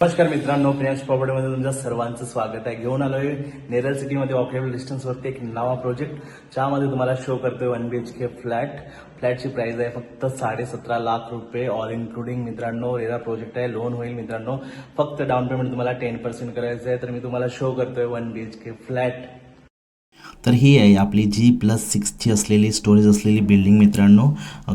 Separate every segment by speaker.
Speaker 1: नमस्कार मित्रांनो, प्रियांश प्रॉपर्टीमध्ये तुमच्या सर्वांचं स्वागत आहे. घेऊन आलोय नेरळ सिटीमध्ये वॉकेबल डिस्टन्सवरती एक नवा प्रोजेक्ट, ज्यामध्ये तुम्हाला शो करतोय 1 BHK फ्लॅटची प्राइस आहे फक्त 17.5 लाख रुपये ऑल इन्क्लुडिंग. मित्रांनो, रेरा प्रोजेक्ट आहे, लोन होईल. मित्रांनो, फक्त डाऊन पेमेंट तुम्हाला 10% करायचं आहे. तर मी तुम्हाला शो करतोय 1 BHK फ्लॅट.
Speaker 2: तर ही आहे आपली G+6ची असलेली स्टोरेज असलेली बिल्डिंग मित्रांनो.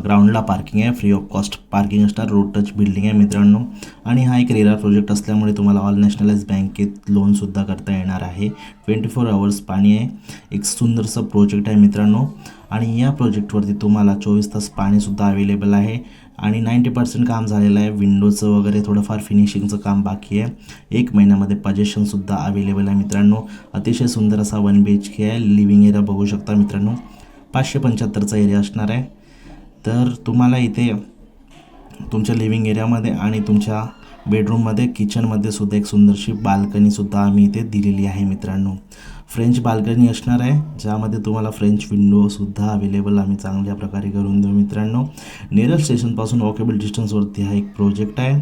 Speaker 2: ग्राउंडला पार्किंग आहे, फ्री ऑफ कॉस्ट पार्किंग असणार, रोड टच बिल्डिंग आहे मित्रांनो. आणि हा एक रेरा प्रोजेक्ट असल्यामुळे तुम्हाला ऑल नॅशनलाइज बँकेत लोनसुद्धा करता येणार आहे. 24 आवर्स पाणी आहे. एक सुंदरसं प्रोजेक्ट आहे मित्रांनो. आणि या प्रोजेक्टवरती तुम्हाला 24 तास पाणीसुद्धा अवेलेबल आहे. आणि 90% काम झालेलं आहे. विंडोचं वगैरे थोडंफार फिनिशिंगचं काम बाकी आहे. 1 महिन्यामध्ये पजेशनसुद्धा अवेलेबल आहे मित्रांनो. अतिशय सुंदर असा 1 BHK आहे. लिव्हिंग एरिया बघू शकता मित्रांनो, 575चा एरिया असणार आहे. तर तुम्हाला इथे तुमच्या लिव्हिंग एरियामध्ये आणि तुमच्या बेडरूममध्ये किचनमध्ये सुद्धा एक सुंदरशी बाल्कनीसुद्धा आम्ही इथे दिलेली आहे मित्रांनो. फ्रेंच बाल्कनी असणार आहे, ज्यामध्ये तुम्हाला फ्रेंच विंडोसुद्धा अवेलेबल आम्ही चांगल्या प्रकारे करून देऊ मित्रांनो. नेरळ स्टेशनपासून वॉकेबल डिस्टन्सवरती हा एक प्रोजेक्ट आहे,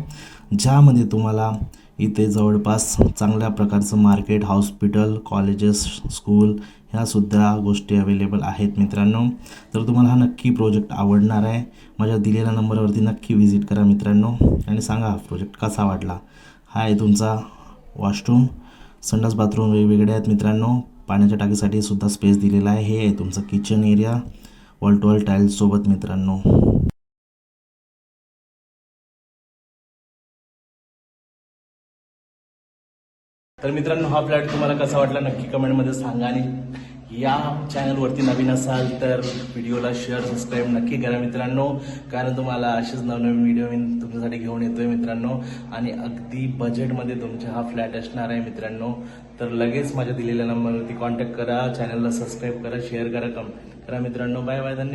Speaker 2: ज्यामध्ये तुम्हाला इथे जवळपास चांगल्या प्रकारचं मार्केट, हॉस्पिटल, कॉलेजेस, स्कूल ह्यासुद्धा गोष्टी अवेलेबल आहेत मित्रांनो. तर तुम्हाला हा नक्की प्रोजेक्ट आवडणार आहे. माझ्या दिलेल्या नंबरवरती नक्की व्हिजिट करा मित्रांनो आणि सांगा हा प्रोजेक्ट कसा वाटला. हा आहे तुमचा वॉशरूम, संडास बाथरूम वेगवेगळे आहेत मित्रांनो. पाण्याच्या टाकीसाठी सुद्धा स्पेस दिलेला आहे. हे आहे तुमचं kitchen area, wall to wall टाईल्ससोबत मित्रांनो.
Speaker 1: तर मित्रांनो, हा फ्लॅट तुम्हाला कसा वाटला नक्की कमेंटमध्ये सांगा. आणि या चॅनलवरती नवीन असाल तर व्हिडिओला शेअर, सबस्क्राईब नक्की करा मित्रांनो, कारण तुम्हाला असेच नवनवीन व्हिडिओ मी तुमच्यासाठी घेऊन येतोय मित्रांनो. आणि अगदी बजेटमध्ये तुमचा हा फ्लॅट असणार आहे मित्रांनो. तर लगेच माझ्या दिलेल्या नंबरवरती कॉन्टॅक्ट करा, चॅनलला सबस्क्राईब करा, शेअर करा, कमेंट करा मित्रांनो. बाय बाय, धन्यवाद.